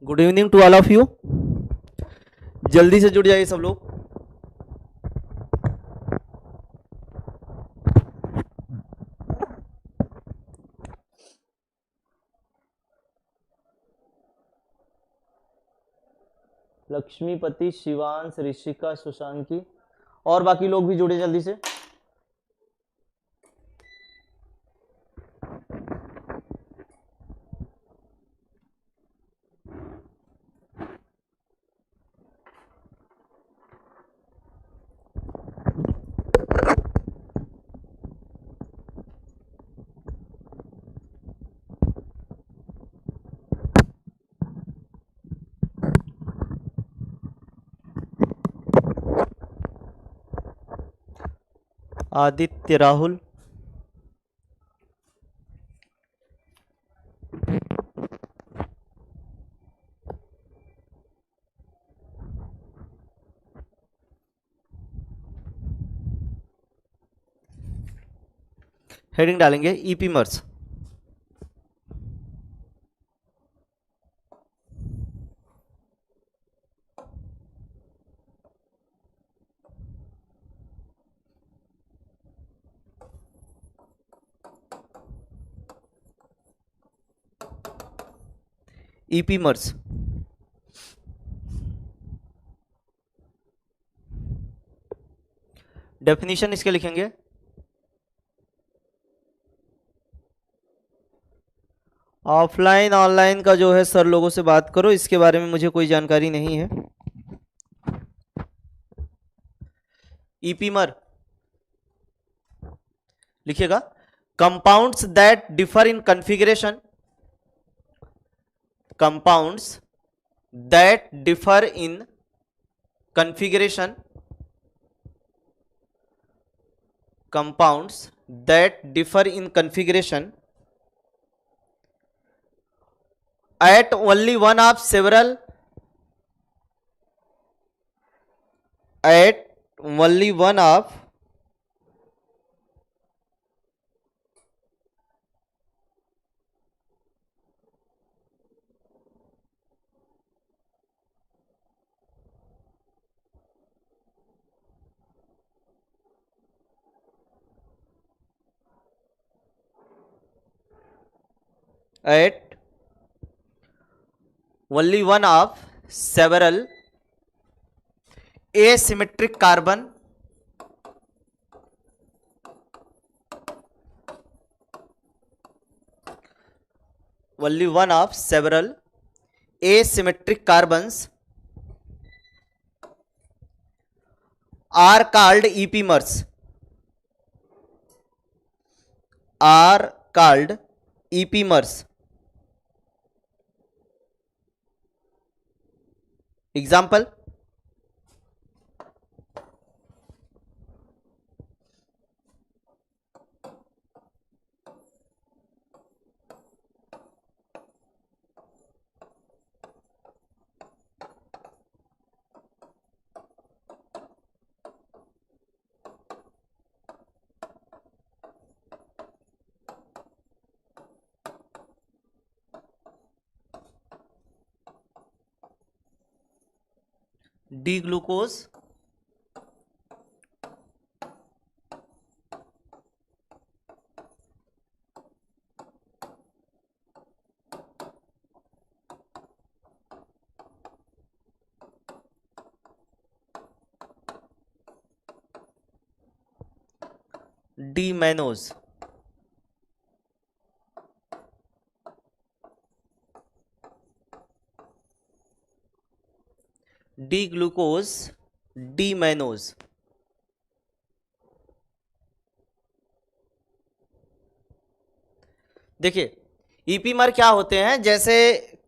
Good evening to all of you. जल्दी से जुड़ जाइए सब लोग। लक्ष्मीपति, शिवांश, ऋषिका, सुशांकी और बाकी लोग भी जुड़े जल्दी से। आदित्य, राहुल, हेडिंग डालेंगे ईपी मर्ज। ईपी मर्ज डेफिनेशन इसके लिखेंगे ऑफलाइन ऑनलाइन का जो है सर लोगों से बात करो, इसके बारे में मुझे कोई जानकारी नहीं है। ईपीमर लिखिएगा compounds that differ in configuration, compounds that differ in configuration, compounds that differ in configuration at only one of several, at only one of at only one of several asymmetric carbon only one of several asymmetric carbons are called epimers, are called epimers. Example D glucose, D mannose, D glucose, D mannose. देखिए ईपीमर क्या होते हैं, जैसे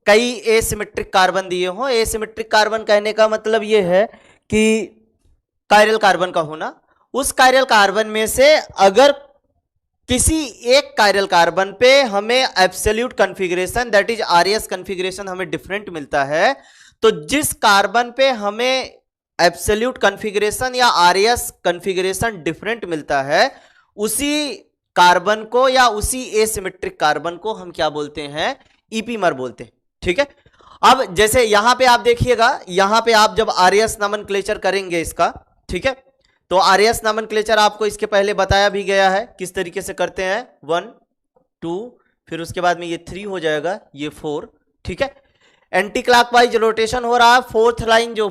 कई asymmetric carbon दिए हों। Asymmetric carbon कहने का मतलब यह है कि कायरल कार्बन का होना। उस कायरल कार्बन में से अगर किसी एक कायरल कार्बन पे हमें absolute configuration that is RS configuration हमें डिफरेंट मिलता है, तो जिस कार्बन पे हमें एब्सोल्यूट कॉन्फ़िगरेशन या आरएस कॉन्फ़िगरेशन डिफरेंट मिलता है, उसी कार्बन को या उसी एसिमेट्रिक कार्बन को हम क्या बोलते हैं, ईपीमर बोलते हैं। ठीक है। अब जैसे यहां पे आप देखिएगा, यहां पे आप जब आरएस नोमेनक्लेचर करेंगे इसका, ठीक है, तो आरएस नोमेनक्लेचर आपको इसके पहले बताया भी गया है किस तरीके से करते हैं। 1 2, फिर उसके बाद में ये 3 हो जाएगा, ये 4, ठीक है। एंटी क्लॉकवाइज रोटेशन हो रहा है।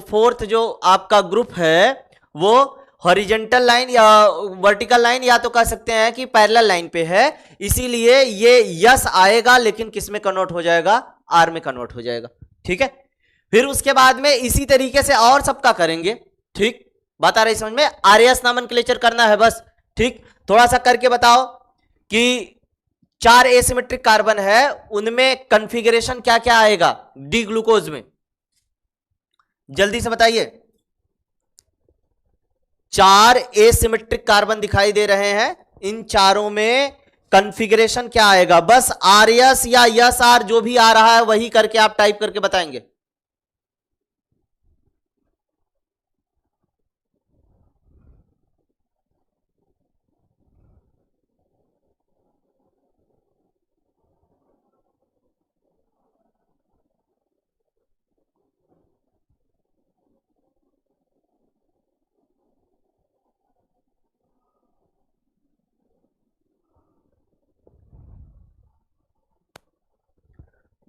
फोर्थ जो आपका ग्रुप है वो हॉरिजेंटल लाइन या वर्टिकल लाइन या तो कह सकते हैं कि पैरेलल लाइन पे है, इसीलिए ये यस आएगा, लेकिन किस में कन्वर्ट हो जाएगा, आर में कन्वर्ट हो जाएगा, ठीक है। फिर उसके बाद में इसी तरीके से और सबका करेंगे, ठीक, बात आ रही समझ में। आरएस नोमेनक्लेचर करना है बस, ठीक। थोड़ा सा करके बताओ कि 4 एसिमेट्रिक कार्बन है, उनमें कॉन्फ़िगरेशन क्या क्या आएगा डी ग्लूकोज में, जल्दी से बताइए। 4 एसिमेट्रिक कार्बन दिखाई दे रहे हैं, इन चारों में कॉन्फ़िगरेशन क्या आएगा, बस आर एस या यस आर जो भी आ रहा है वही करके आप टाइप करके बताएंगे।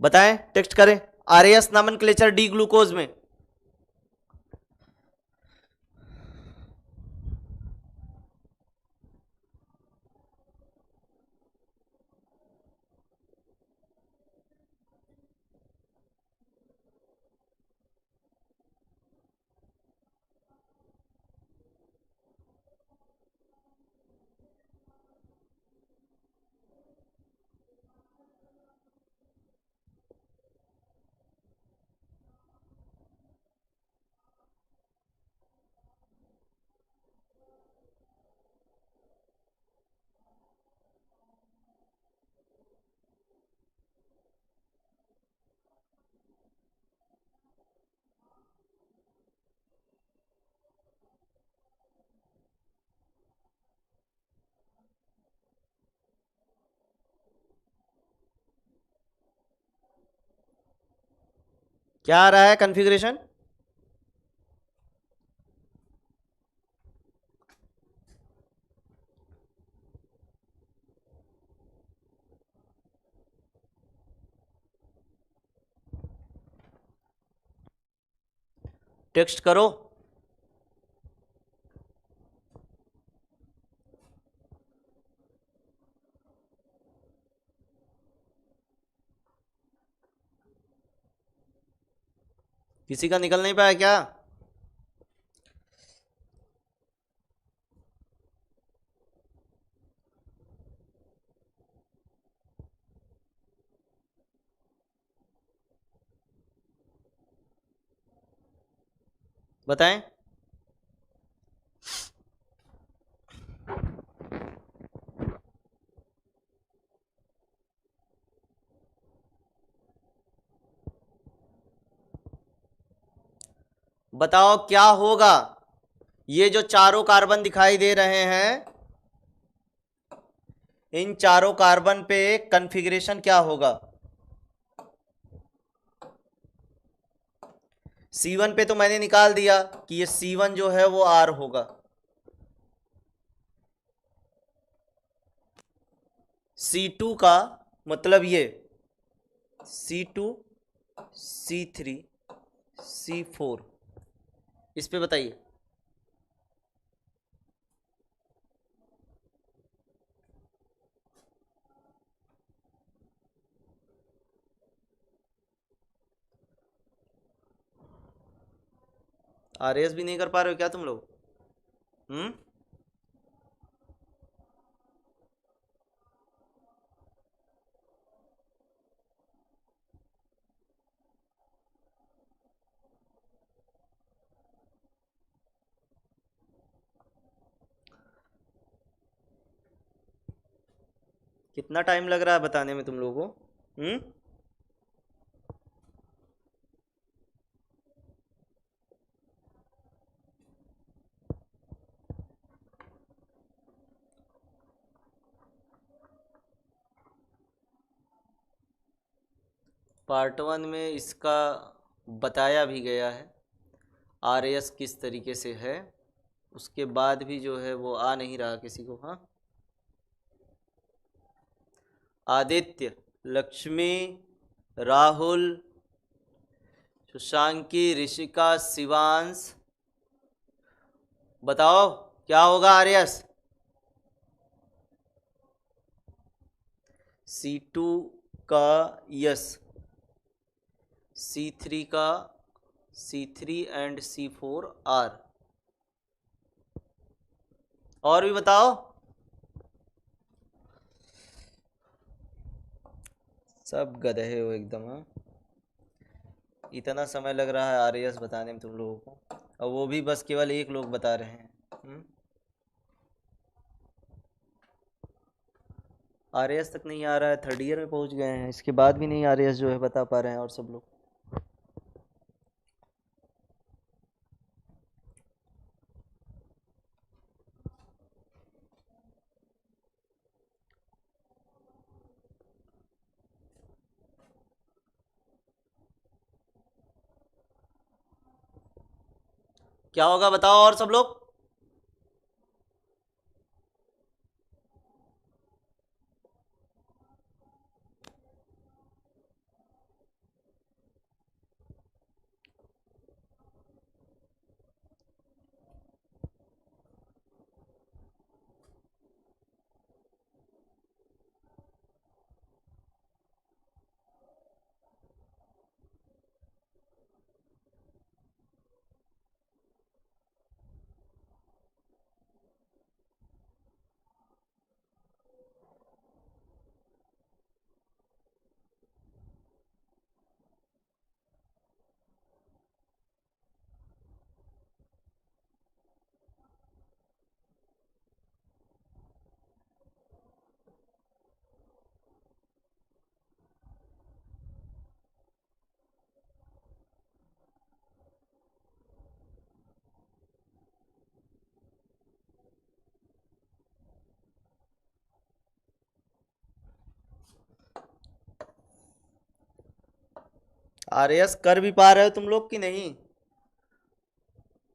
बताएं, टेक्स्ट करें। R S nomenclature D glucose में क्या आ रहा है कॉन्फ़िगरेशन? टेक्स्ट करो। किसी का निकल नहीं पाया क्या? बताएं। बताओ क्या होगा, ये जो चारों कार्बन दिखाई दे रहे हैं, इन चारों कार्बन पे कॉन्फ़िगरेशन क्या होगा? C1 पे तो मैंने निकाल दिया कि ये C1 जो है वो R होगा। C2 का मतलब ये C2 C3 C4, इस पे बताइए। आरएस भी नहीं कर पा रहे हो क्या तुम लोग? हम्म। कितना टाइम लग रहा है बताने में तुम लोगों को? हम्म। पार्ट 1 में इसका बताया भी गया है RAS किस तरीके से है, उसके बाद भी जो है वो आ नहीं रहा किसी को। हाँ, आदित्य, लक्ष्मी, राहुल, सुशांकी, ऋषिका, शिवांश, बताओ क्या होगा RAS? C2 का यस, C3 का C3 एंड C4 R। और भी बताओ। सब गधे हो एकदम। हाँ, इतना समय लग रहा है RAS बताने में तुम लोगों को, और वो भी बस केवल एक लोग बता रहे हैं। RAS तक नहीं आ रहा है, थर्ड ईयर में पहुंच गए हैं, इसके बाद भी नहीं RAS जो है बता पा रहे हैं और सब लोग। क्या होगा बताओ और सब लोग। RAS कर भी पा रहे हो तुम लोग कि नहीं?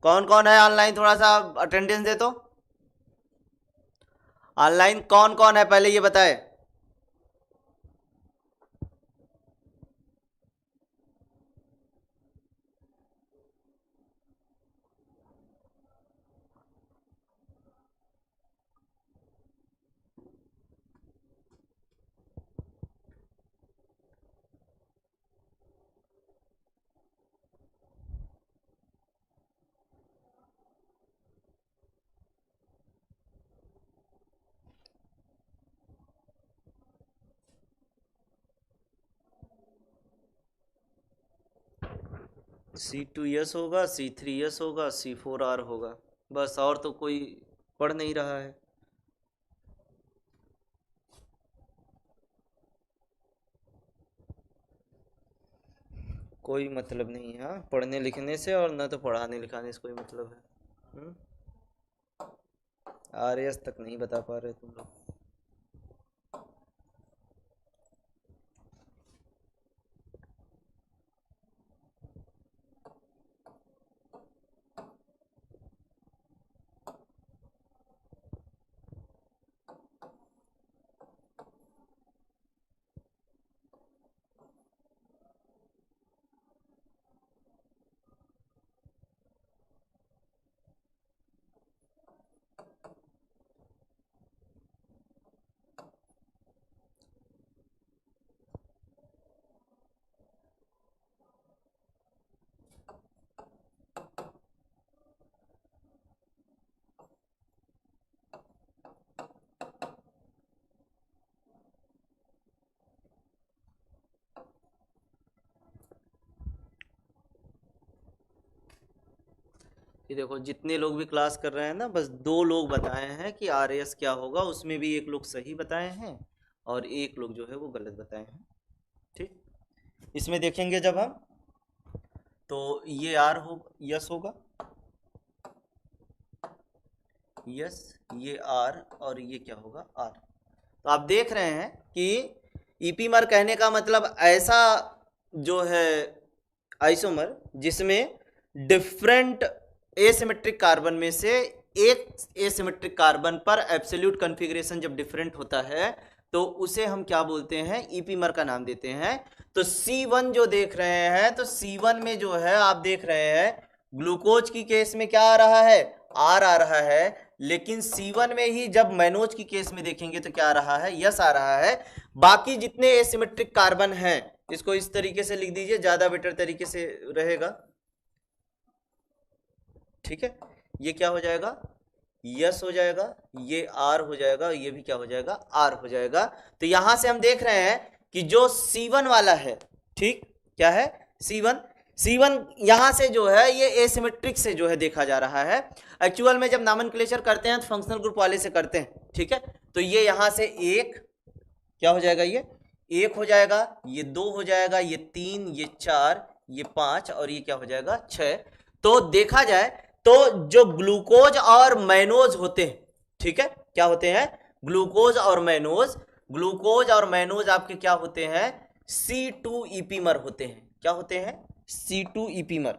कौन कौन है ऑनलाइन, थोड़ा सा अटेंडेंस दे तो। ऑनलाइन कौन कौन है पहले ये बताए। C2 यस होगा, C3 यस होगा, C4 R होगा, बस। और तो कोई पढ़ नहीं रहा है। कोई मतलब नहीं है, हाँ, पढ़ने लिखने से, और न तो पढ़ाने लिखाने से कोई मतलब है। RAS तक नहीं बता पा रहे तुम लोग। ये देखो, जितने लोग भी क्लास कर रहे हैं ना, बस 2 लोग बताए हैं कि RAS क्या होगा, उसमें भी एक लोग सही बताए हैं और एक लोग जो है वो गलत बताए हैं। ठीक, इसमें देखेंगे जब हम, तो ये R हो, यस होगा, यस, ये R, और ये क्या होगा, R। तो आप देख रहे हैं कि ईपी मार कहने का मतलब ऐसा जो है आइसोमर जिसमें डिफरेंट एसिमेट्रिक कार्बन में से एक एसिमेट्रिक कार्बन पर एब्सोल्यूट कॉन्फ़िगरेशन जब डिफरेंट होता है तो उसे हम क्या बोलते हैं, ईपीमर का नाम देते हैं। तो C1 जो देख रहे हैं, तो C1 में जो है आप देख रहे हैं ग्लूकोज की केस में क्या आ रहा है, R आ रहा है, लेकिन C1 में ही जब मैनोज की केस में देखेंगे तो क्या आ रहा है, यस आ रहा है। बाकी जितने एसिमेट्रिक कार्बन हैं इसको इस तरीके से लिख दीजिए, ज्यादा बेटर तरीके से रहेगा। ठीक है, ये क्या हो जाएगा, यस हो जाएगा, ये आर हो जाएगा, ये भी क्या हो जाएगा, आर हो जाएगा। तो यहां से हम देख रहे हैं कि जो C1 वाला है, ठीक क्या है, C1 यहां से जो है ये एसिमेट्रिक से जो है देखा जा रहा है। एक्चुअल में जब नॉमेनक्लेचर करते हैं तो फंक्शनल ग्रुप वाले से करते हैं। ठीक है, तो ये यहां से एक क्या हो जाएगा, ये एक हो जाएगा, ये दो हो जाएगा, ये तीन, ये चार, ये पांच और ये क्या हो जाएगा, छह। तो देखा जाए तो जो ग्लूकोज और मैनोज होते हैं, ठीक है, क्या होते हैं, ग्लूकोज और मैनोज, ग्लूकोज और मैनोज आपके क्या होते हैं, C2 ईपीमर होते हैं। क्या होते हैं, C2 ईपीमर,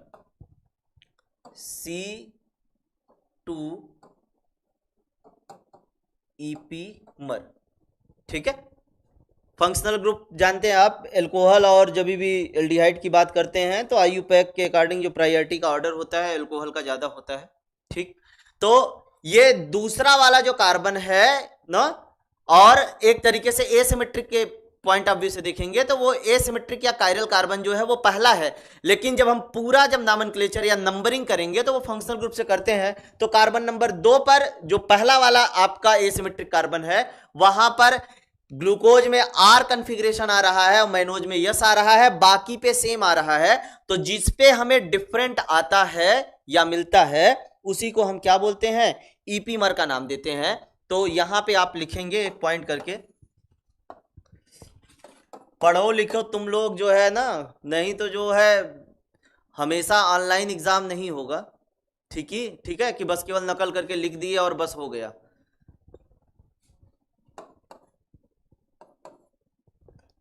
C2 ईपीमर। ठीक है, फंक्शनल ग्रुप जानते हैं आप, एल्कोहल और जब भी एल्डिहाइड की बात करते हैं तो आईयूपैक के अकॉर्डिंग जो प्रायोरिटी का ऑर्डर होता है एल्कोहल का ज्यादा होता है। ठीक, तो ये दूसरा वाला जो कार्बन है ना, और एक तरीके से एसिमेट्रिक के पॉइंट ऑफ व्यू से देखेंगे तो वो एसिमेट्रिक या कायरल कार्बन जो है वो पहला है, लेकिन जब हम पूरा जब नॉमेनक्लेचर या नंबरिंग करेंगे तो वो फंक्शनल ग्रुप से करते हैं। तो कार्बन नंबर 2 पर जो पहला वाला आपका एसिमेट्रिक कार्बन है वहां पर ग्लूकोज में आर कॉन्फ़िगरेशन आ रहा है और मैनोज में यस आ रहा है, बाकी पे सेम आ रहा है। तो जिस पे हमें डिफरेंट आता है या मिलता है उसी को हम क्या बोलते हैं, ईपीमर का नाम देते हैं। तो यहां पे आप लिखेंगे एक पॉइंट करके, पढ़ो लिखो तुम लोग जो है ना, नहीं तो जो है हमेशा ऑनलाइन एग्जाम नहीं होगा। ठीक है कि बस केवल नकल करके लिख दिए और बस हो गया।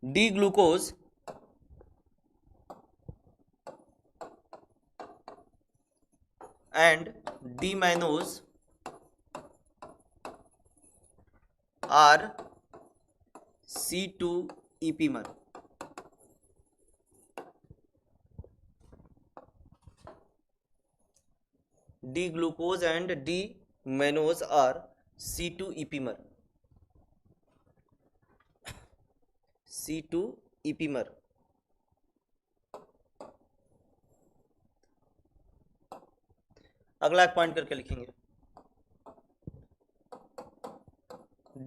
D glucose and D-mannose are C2 epimer. D glucose and D-mannose are C2 epimer, C2 epimer. अगला एक पॉइंट करके लिखेंगे,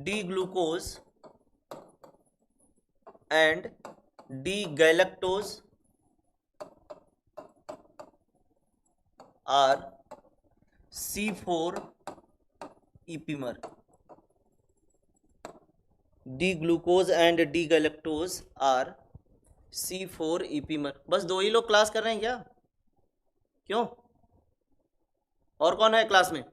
D glucose and D galactose are C4 epimer. D glucose and D galactose are C4 epimer. बस दो ही लोग class कर रहे हैं क्या, क्यों, और कौन है क्लास में?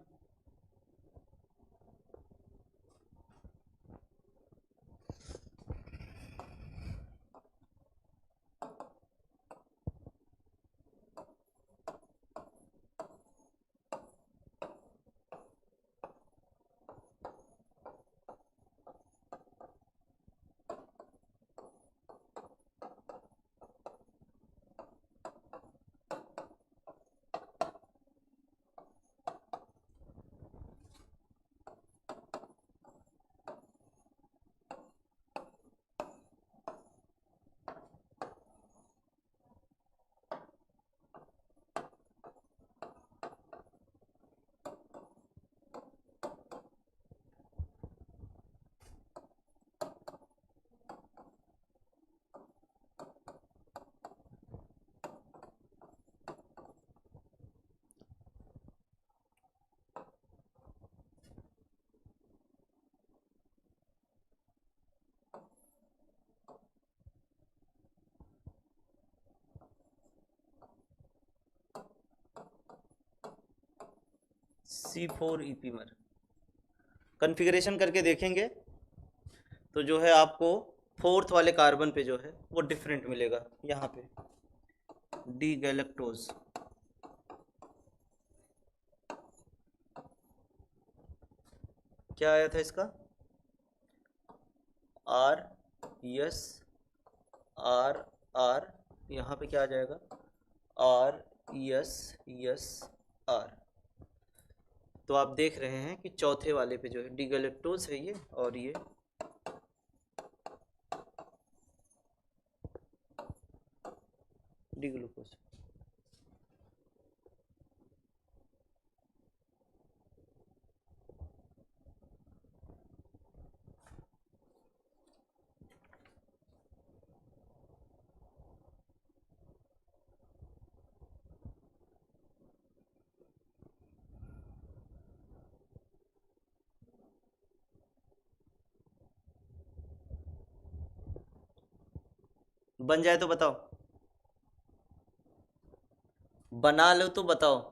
C4 ईपीमर कॉन्फ़िगरेशन करके देखेंगे तो जो है आपको फोर्थ वाले कार्बन पे जो है वो डिफरेंट मिलेगा। यहाँ पे डी गैलेक्टोज, क्या आया था इसका, आर यस आर आर, यहाँ पे क्या आ जाएगा, आर यस यस आर। तो आप देख रहे हैं कि चौथे वाले पे जो है डी गैलेक्टोज है ये, और ये डी ग्लूकोज। बन जाए तो बताओ, बना लो तो बताओ।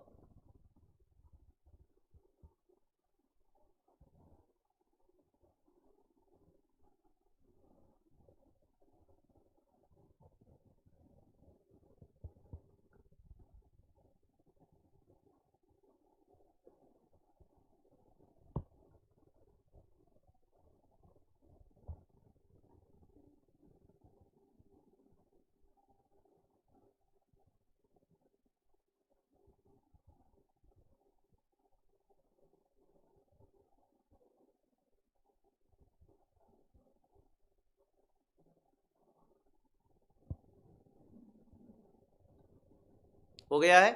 हो गया है,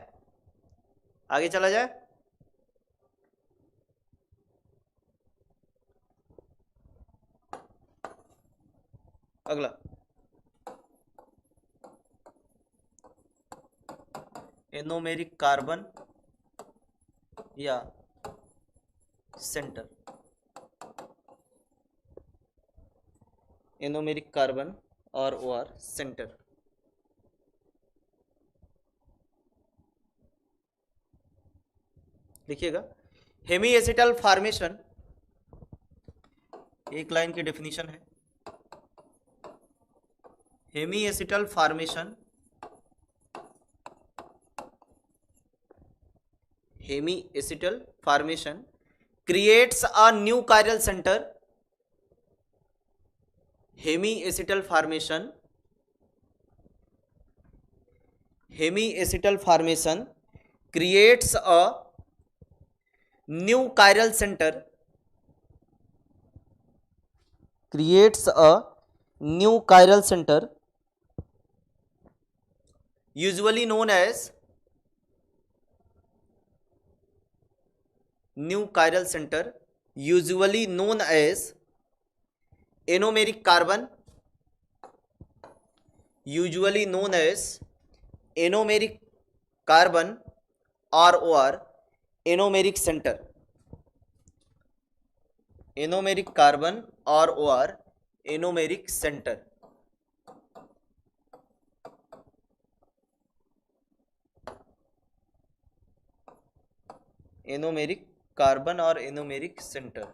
आगे चला जाए। अगला, एनोमेरिक कार्बन या सेंटर, एनोमेरिक कार्बन और ओ आर सेंटर। लिखिएगा, हेमी एसिटल फॉर्मेशन, एक लाइन की डेफिनेशन है, hemiacetal formation, hemiacetal formation creates a new chiral center, hemiacetal formation, hemiacetal formation creates a new chiral center, creates a new chiral center usually known as new chiral center usually known as anomeric carbon, usually known as anomeric carbon or anomeric center, anomeric carbon or anomeric center। Anomeric carbon और anomeric centre.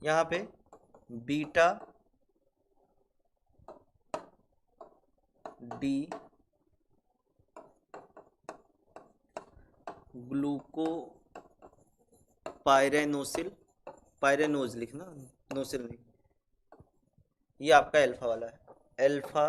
यहाँ पे beta D ग्लूको पायरेनोसिल, pyranose लिखना, नोसिल नहीं, ये आपका alpha वाला है, alpha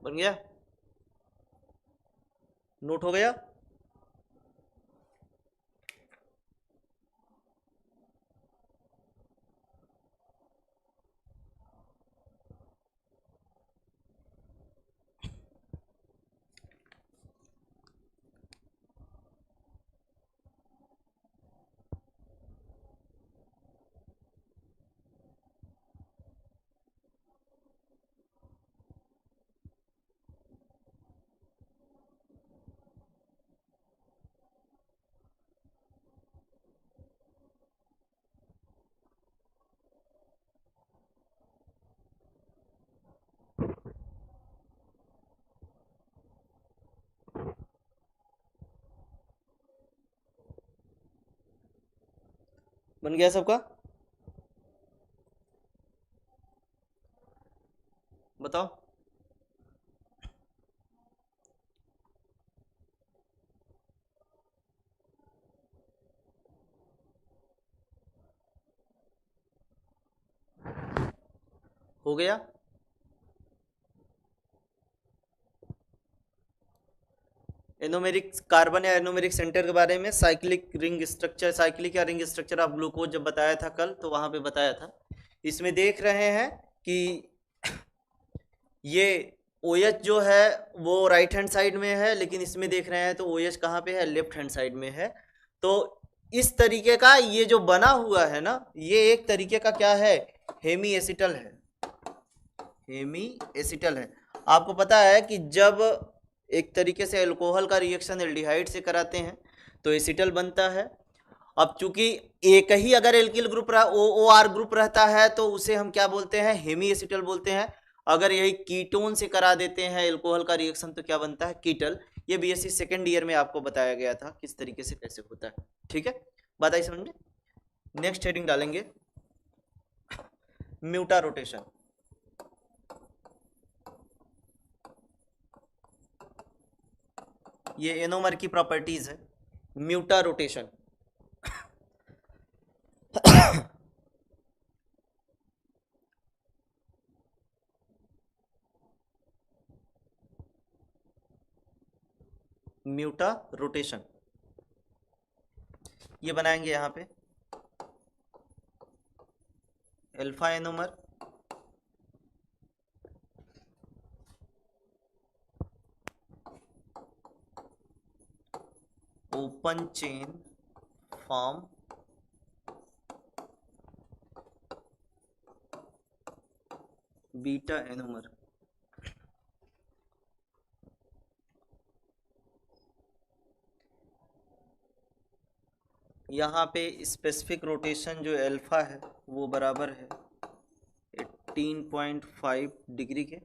बन गया, नोट हो गया। बन गया सबका, बताओ। हो गया। एनोमेरिक कार्बन या एनोमेरिक सेंटर के बारे में, साइक्लिक रिंग स्ट्रक्चर, साइक्लिक या रिंग स्ट्रक्चर ऑफ ग्लूकोज जब बताया था कल, तो वहां पे बताया था। इसमें देख रहे हैं कि ये OH जो है वो राइट हैंड साइड में है, लेकिन इसमें देख रहे हैं तो OH कहाँ पे है, लेफ्ट हैंड साइड में है। तो इस तरीके का ये जो बना हुआ है ना, ये एक तरीके का क्या है, हेमी एसिटल है, हेमी एसिटल है। आपको पता है कि जब एक तरीके से अल्कोहल का रिएक्शन एल्डिहाइड से कराते हैं तो एसिटल बनता है। अब चूंकि एक ही अगर एल्किल ग्रुप OR ग्रुप रहता है तो उसे हम क्या बोलते हैं, हेमी एसिटल बोलते हैं। अगर यही कीटोन से करा देते हैं अल्कोहल का रिएक्शन तो क्या बनता है, कीटल। ये BSc सेकेंड ईयर में आपको बताया गया था किस तरीके से कैसे होता है। ठीक है, बात आई समझ में। नेक्स्ट हेडिंग डालेंगे, म्यूटा रोटेशन। ये एनोमर की प्रॉपर्टीज है, म्यूटा रोटेशन। म्यूटा रोटेशन ये बनाएंगे यहाँ पे, alpha anomer open chain form beta anomer. यहाँ पे स्पेसिफिक रोटेशन जो अल्फा है वो बराबर है 18.5 डिग्री के।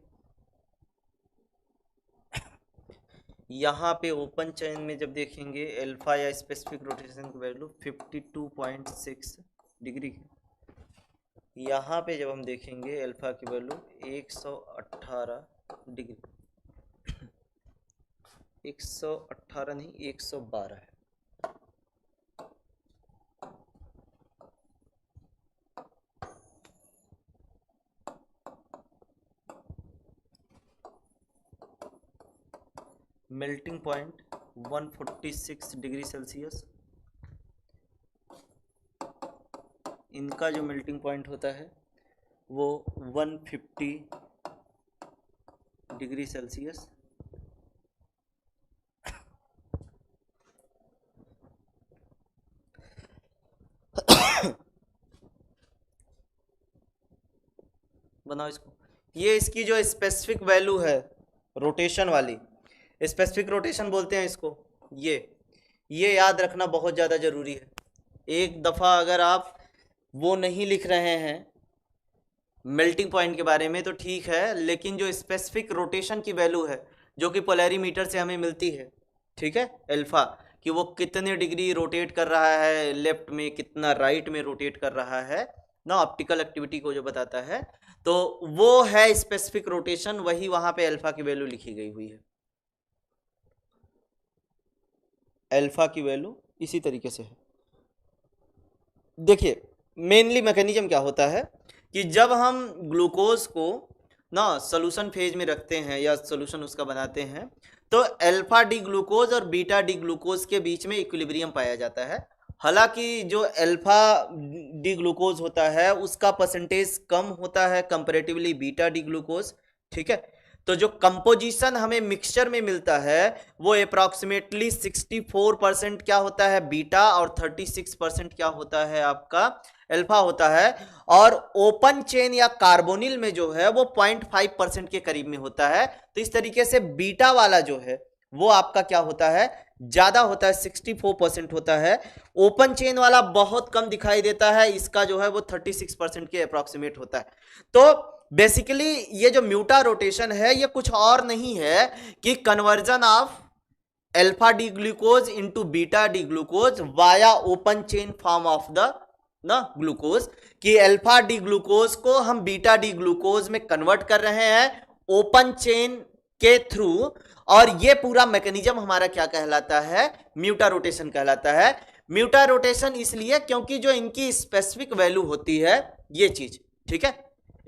यहाँ पे ओपन चेन में जब देखेंगे अल्फा या स्पेसिफिक रोटेशन की वैल्यू 52.6 डिग्री की। यहाँ पे जब हम देखेंगे अल्फा की वैल्यू 118 डिग्री, 118 नहीं 112 है। Melting point 146 degree Celsius. इनका जो मेल्टिंग पॉइंट होता है वो 150 डिग्री सेल्सियस। बनाओ इसको। ये इसकी जो स्पेसिफिक वैल्यू है रोटेशन वाली, स्पेसिफिक रोटेशन बोलते हैं इसको। ये याद रखना बहुत ज़्यादा ज़रूरी है। एक दफ़ा अगर आप वो नहीं लिख रहे हैं मेल्टिंग पॉइंट के बारे में तो ठीक है, लेकिन जो स्पेसिफिक रोटेशन की वैल्यू है जो कि पोलैरीमीटर से हमें मिलती है, ठीक है, अल्फा, कि वो कितने डिग्री रोटेट कर रहा है लेफ्ट में, कितना राइट में रोटेट कर रहा है ना, ऑप्टिकल एक्टिविटी को जो बताता है, तो वो है स्पेसिफिक रोटेशन। वही वहां पे अल्फा की वैल्यू लिखी गई हुई है। अल्फा की वैल्यू इसी तरीके से है। देखिए मेनली मैकेनिज्म क्या होता है कि जब हम ग्लूकोज को ना सोल्यूशन फेज में रखते हैं या सोल्यूशन उसका बनाते हैं, तो अल्फा डी ग्लूकोज और बीटा डी ग्लूकोज के बीच में इक्विलिब्रियम पाया जाता है। हालांकि जो अल्फा डी ग्लूकोज होता है उसका परसेंटेज कम होता है कंपैरेटिवली बीटा डी ग्लूकोज, ठीक है। तो जो कंपोजिशन हमें मिक्सचर में मिलता है वो अप्रॉक्सीमेटली 64% क्या होता है बीटा और 36% क्या होता है आपका अल्फा होता है। और ओपन चेन या कार्बोनिल में जो है वो 0.5% के करीब में होता है। तो इस तरीके से बीटा वाला जो है वो आपका क्या होता है, ज्यादा होता है, 64% होता है। ओपन चेन वाला बहुत कम दिखाई देता है, इसका जो है वो 36% के अप्रॉक्सीमेट होता है। तो बेसिकली ये जो म्यूटा रोटेशन है ये कुछ और नहीं है कि conversion of alpha D glucose into beta D glucose via open chain form of the ना ग्लूकोज, कि अल्फा डी ग्लूकोज को हम बीटा डी ग्लूकोज में कन्वर्ट कर रहे हैं ओपन चेन के थ्रू। और ये पूरा मैकेनिज्म हमारा क्या कहलाता है, म्यूटा रोटेशन कहलाता है। म्यूटा रोटेशन इसलिए क्योंकि जो इनकी स्पेसिफिक वैल्यू होती है ये चीज, ठीक है,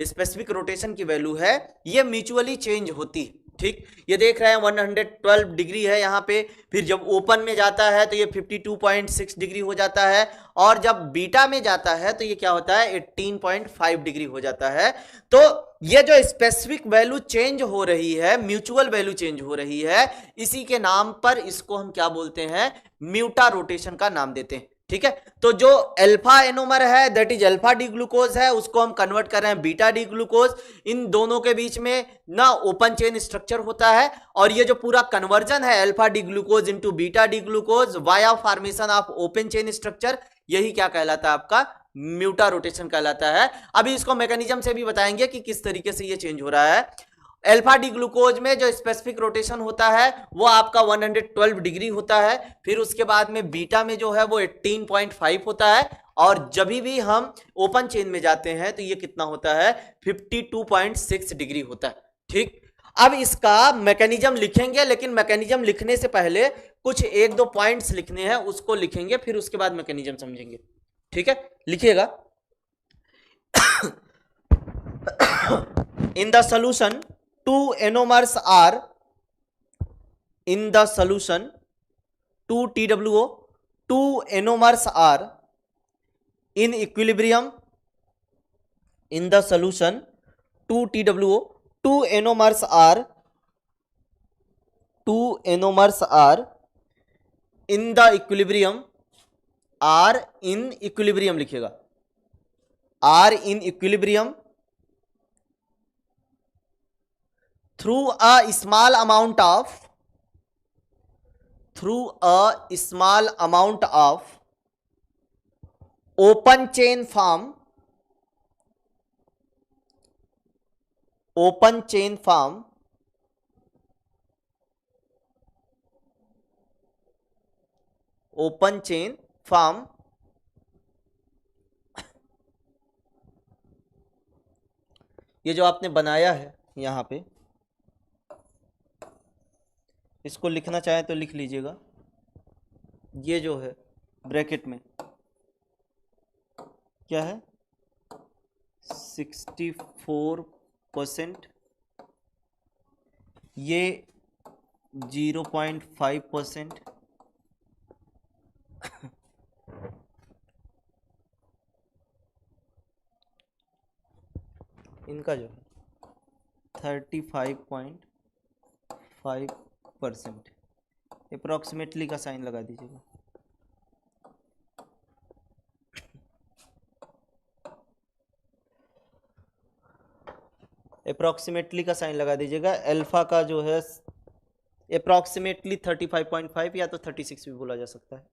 स्पेसिफिक रोटेशन की वैल्यू है ये म्यूचुअली चेंज होती है, ठीक। ये देख रहे हैं 112 डिग्री है यहाँ पे, फिर जब ओपन में जाता है तो ये 52.6 डिग्री हो जाता है, और जब बीटा में जाता है तो ये क्या होता है 18.5 डिग्री हो जाता है। तो ये जो स्पेसिफिक वैल्यू चेंज हो रही है, म्यूचुअल वैल्यू चेंज हो रही है, इसी के नाम पर इसको हम क्या बोलते हैं, म्यूटा रोटेशन का नाम देते हैं, ठीक है। तो जो अल्फा एनोमर है that is alpha D glucose है, उसको हम कन्वर्ट कर रहे हैं बीटा डी ग्लूकोज। इन दोनों के बीच में ना ओपन चेन स्ट्रक्चर होता है, और ये जो पूरा कन्वर्जन है alpha D glucose into beta D glucose via formation of open chain structure, यही क्या कहलाता है आपका म्यूटा रोटेशन कहलाता है। अभी इसको मैकेनिज्म से भी बताएंगे कि किस तरीके से ये चेंज हो रहा है। अल्फा डी ग्लूकोज में जो स्पेसिफिक रोटेशन होता है वो आपका 112 डिग्री होता है, फिर उसके बाद में बीटा में जो है वो 18.5 होता है, और जब भी हम ओपन चेन में जाते हैं तो ये कितना होता है 52.6 डिग्री होता है, ठीक। अब इसका मैकेनिज्म लिखेंगे, लेकिन मैकेनिज्म लिखने से पहले कुछ एक दो पॉइंट्स लिखने हैं, उसको लिखेंगे फिर उसके बाद मैकेनिज्म समझेंगे, ठीक है। लिखिएगा in the solution two enomers are in the solution 2 TWO, two enomers are in equilibrium in the solution 2 TWO, two enomers are in the equilibrium, are in equilibrium लिखिएगा, are in equilibrium through a small amount of open chain form open chain form open chain form ये जो आपने बनाया है यहां पे, इसको लिखना चाहे तो लिख लीजिएगा। ये जो है ब्रैकेट में क्या है, 64%, ये 0.5%, इनका जो है 35.5%, अप्रॉक्सीमेटली का साइन लगा दीजिएगा। अप्रॉक्सीमेटली का साइन लगा दीजिएगा। अल्फा का जो है अप्रॉक्सीमेटली 35.5 या तो 36 भी बोला जा सकता है।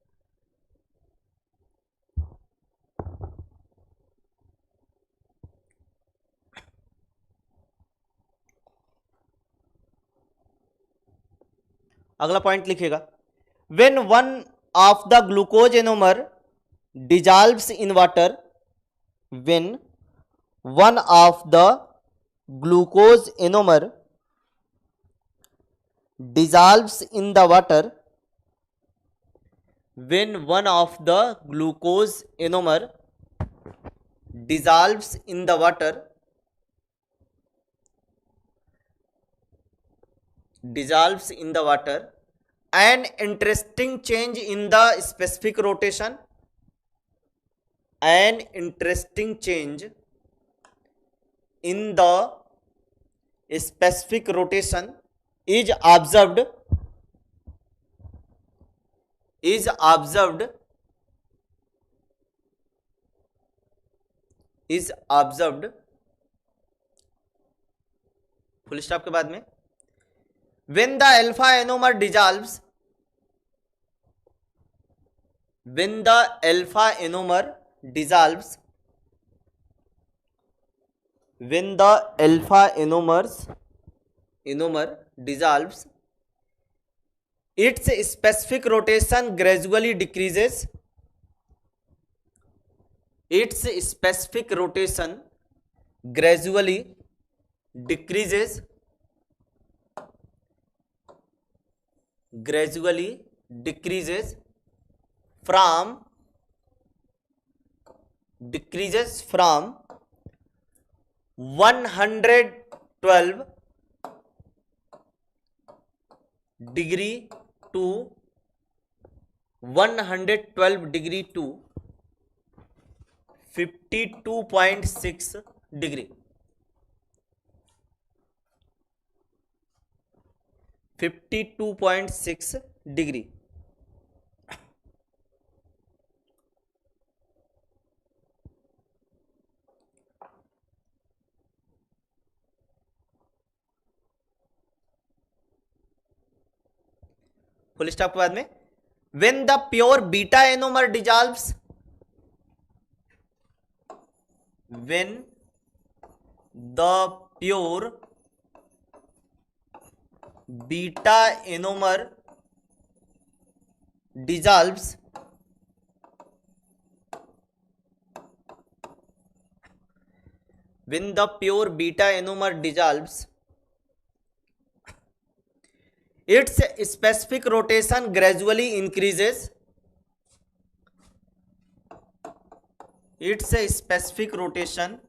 अगला पॉइंट लिखिएगा, when one of the glucose anomer dissolves in water, when one of the glucose enomer dissolves in the water, when one of the glucose enomer dissolves in the water, an interesting change in the specific rotation, an interesting change in the specific rotation is observed full stop के बाद में, when the alpha enomer dissolves, when the alpha enomer dissolves, when the alpha enomer dissolves, its specific rotation gradually decreases, its specific rotation gradually decreases from 112 degree to 52.6 degree, 52.6 degree. Full stop के बाद में, when the pure beta enomer dissolves, when the pure beta enomer dissolves, when the pure beta enomer dissolves, its specific rotation gradually increases, its specific rotation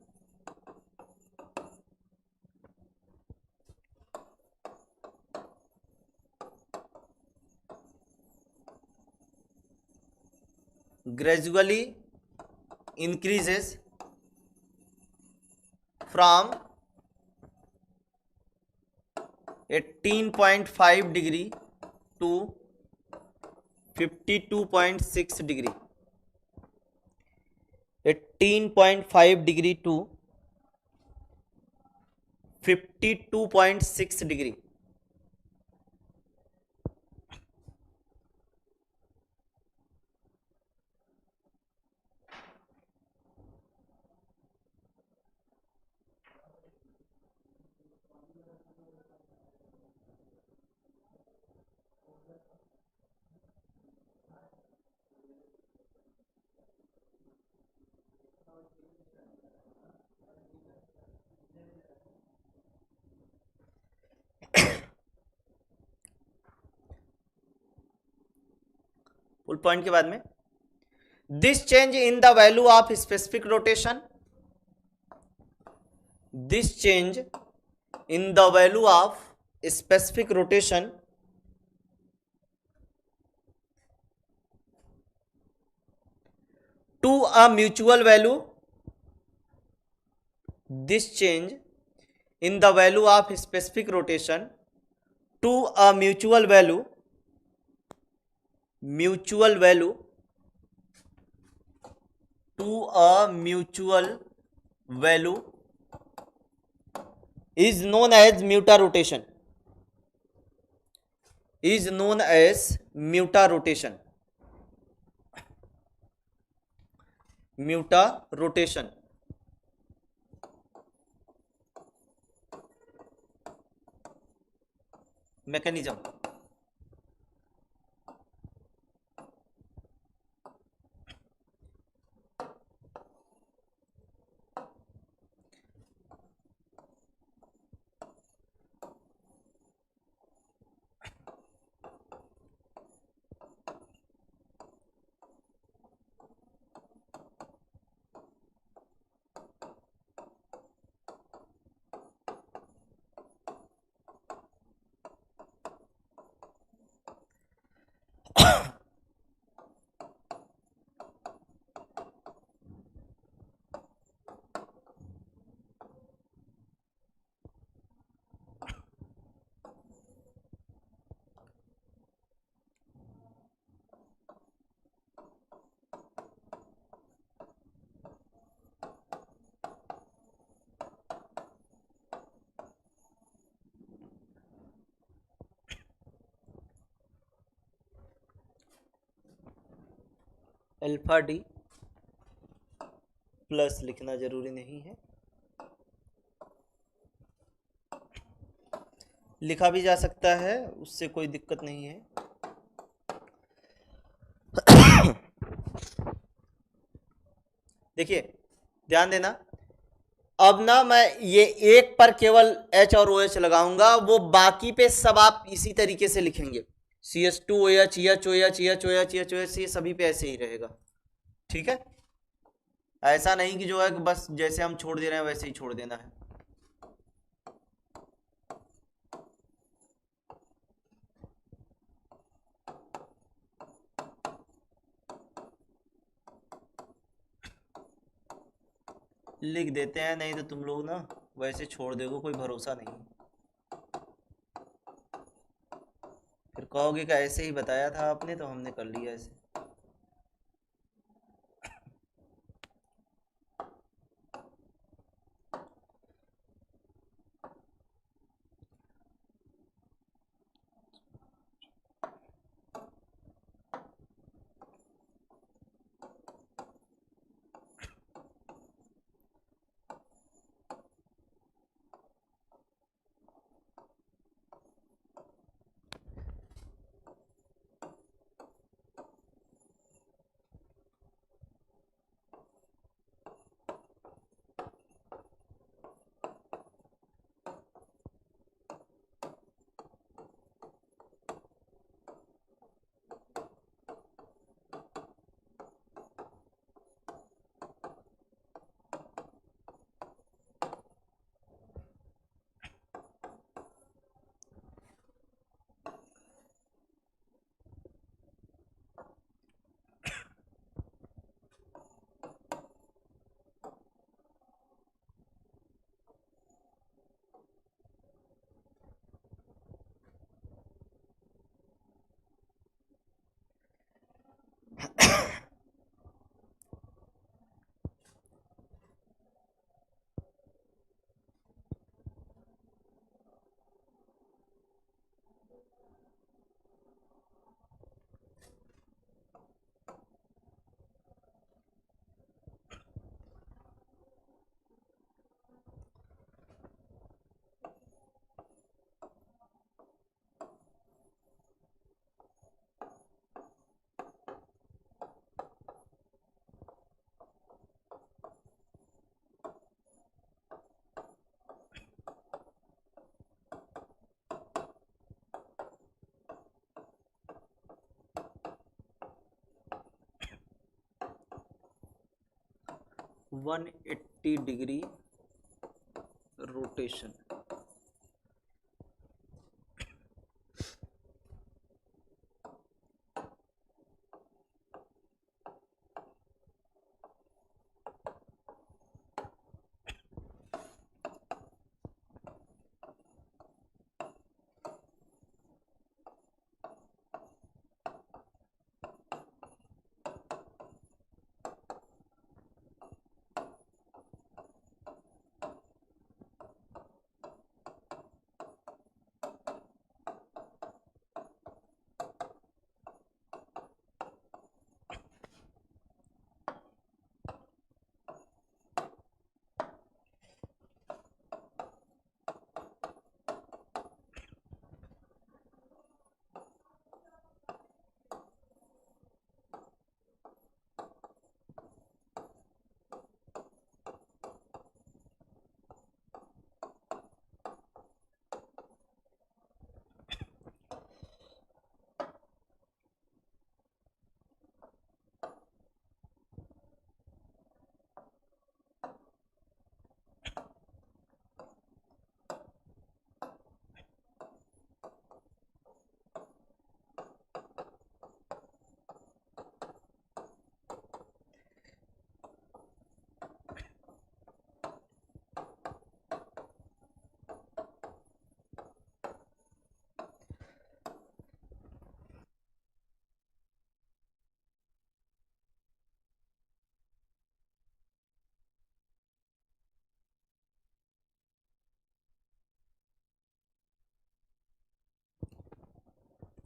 gradually increases from 18.5 degree to 52.6 degree, 18.5 degree to 52.6 degree। Point के बाद में this change in the value of specific rotation, this change in the value of specific rotation to a mutual value, this change in the value of specific rotation to a mutual value to a mutual value is known as muta rotation, is known as muta rotation, muta rotation mechanism. Alpha D plus लिखना जरूरी नहीं है, लिखा भी जा सकता है, उससे कोई दिक्कत नहीं है। देखिए ध्यान देना, अब ना मैं ये एक पर केवल H और OH लगाऊंगा, वो बाकी पे सब आप इसी तरीके से लिखेंगे, CH2OH, EHOH, EHOH, EHOH, ये सभी पे ऐसे ही रहेगा, ठीक है। ऐसा नहीं कि जो है बस जैसे हम छोड़ दे रहे हैं वैसे ही छोड़ देना है। लिख देते हैं, नहीं तो तुम लोग ना वैसे छोड़ दोगे, कोई भरोसा नहीं, फिर कहोगे कि ऐसे ही बताया था आपने तो हमने कर लिया ऐसे। 180 डिग्री रोटेशन।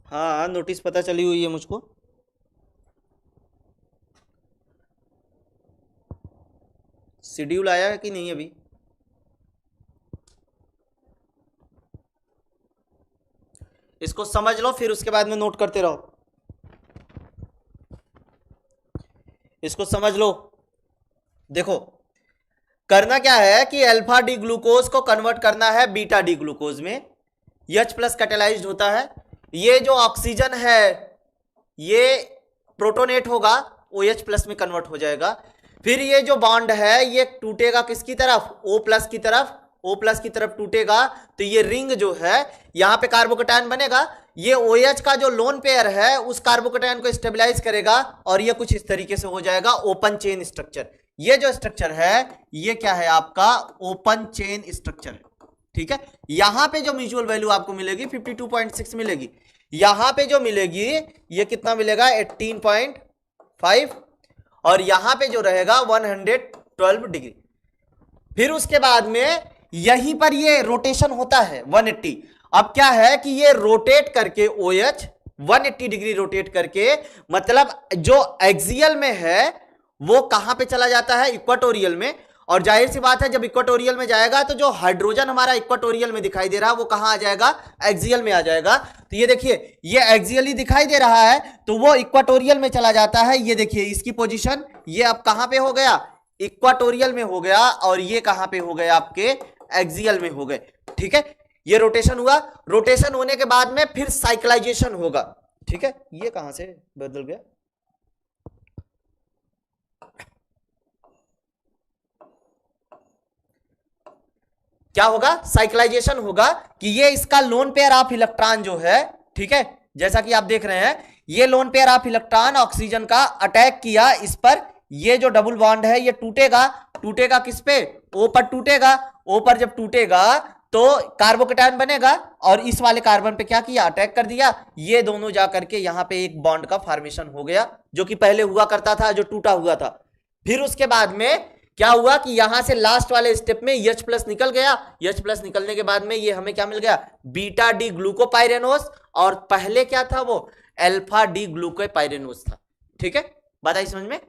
हाँ, नोटिस पता चली हुई है मुझको। शेड्यूल आया है कि नहीं अभी? इसको समझ लो, फिर उसके बाद में नोट करते रहो। इसको समझ लो। देखो, करना क्या है कि अल्फा डी ग्लूकोज को कन्वर्ट करना है बीटा डी ग्लूकोज में। H प्लस कैटेलाइज्ड होता है। ये जो ऑक्सीजन है ये प्रोटोनेट होगा, OH प्लस में कन्वर्ट हो जाएगा। फिर ये जो बॉन्ड है ये टूटेगा किसकी तरफ? O प्लस की तरफ। O प्लस की तरफ टूटेगा तो ये रिंग जो है यहां पे कार्बोकेटायन बनेगा। ये OH का जो लोन पेयर है उस कार्बोकेटायन को स्टेबलाइज करेगा और ये कुछ इस तरीके से हो जाएगा ओपन चेन स्ट्रक्चर। ये जो स्ट्रक्चर है ये क्या है? आपका ओपन चेन स्ट्रक्चर है। ठीक है, यहां पे जो म्यूचुअल वैल्यू आपको मिलेगी 52.6 मिलेगी। यहां पे जो मिलेगी ये कितना मिलेगा? 18.5। और यहां पे जो रहेगा 112 डिग्री। फिर उसके बाद में यहीं पर ये रोटेशन होता है 180। अब क्या है कि ये रोटेट करके OH 180 डिग्री रोटेट करके, मतलब जो एक्सियल में है वो कहां पे चला जाता है? इक्वाटोरियल में। और जाहिर सी बात है जब इक्वाटोरियल में जाएगा तो जो हाइड्रोजन हमारा इक्वाटोरियल में दिखाई दे रहा है वो कहां आ जाएगा? एक्सियल में आ जाएगा। तो ये देखिए ये एक्सियल ही दिखाई दे रहा है तो वो इक्वाटोरियल में चला जाता है। ये देखिए इसकी पोजीशन ये अब कहां पे हो गया? इक्वाटोरियल में हो गया। और ये कहां पे हो गए? आपके एक्सियल में हो गए। ठीक है, ये रोटेशन हुआ। रोटेशन होने के बाद में फिर साइक्लाइजेशन होगा। ठीक है, ये कहां से बदल गया? क्या होगा? साइक्लाइजेशन होगा कि ये इसका लोन पेयर ऑफ इलेक्ट्रॉन जो है, ठीक है, जैसा कि आप देख रहे हैं ये lone pair of electron oxygen का अटैक किया इस पर। ये जो डबल बॉन्ड है ये टूटेगा। टूटेगा किस पे? O पर टूटेगा। O पर जब टूटेगा तो कार्बोकेटायन बनेगा और इस वाले कार्बन पे क्या किया? अटैक कर दिया। ये दोनों जाकर के यहां पे एक बॉन्ड का फॉर्मेशन हो गया जो कि पहले हुआ करता था, जो टूटा हुआ था। फिर उसके बाद में क्या हुआ कि यहां से लास्ट वाले स्टेप में H प्लस निकल गया। H प्लस निकलने के बाद में ये हमें क्या मिल गया? Beta D glucopyranose. और पहले क्या था? वो अल्फा डी ग्लूकोपाइरेनोस था। ठीक है, बात आई समझ में?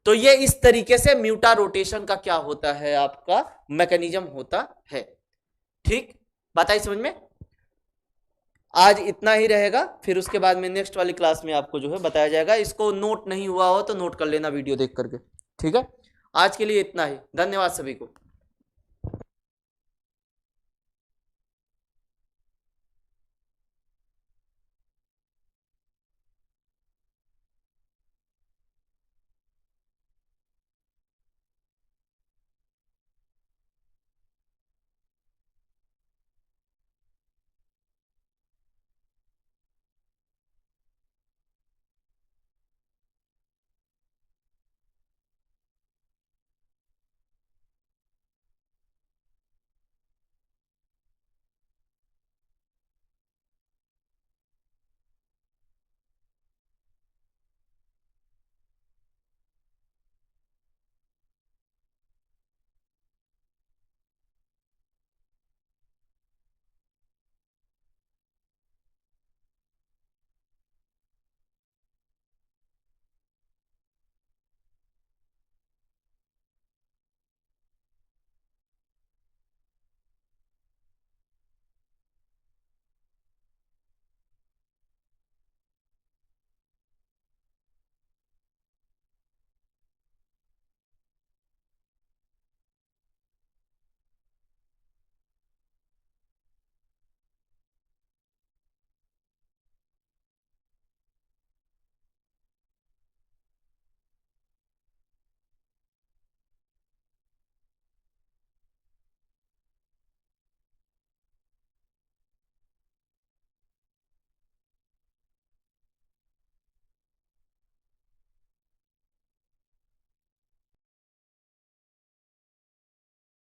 तो ये इस तरीके से म्यूटा रोटेशन का क्या होता है? आपका मैकेनिज्म होता है। ठीक, बात आई समझ में? आज इतना ही रहेगा, फिर उसके बाद में नेक्स्ट वाली क्लास में आपको जो है बताया जाएगा। इसको नोट नहीं हुआ हो तो नोट कर लेना वीडियो देख करके। ठीक है, आज के लिए इतना ही। धन्यवाद सभी को।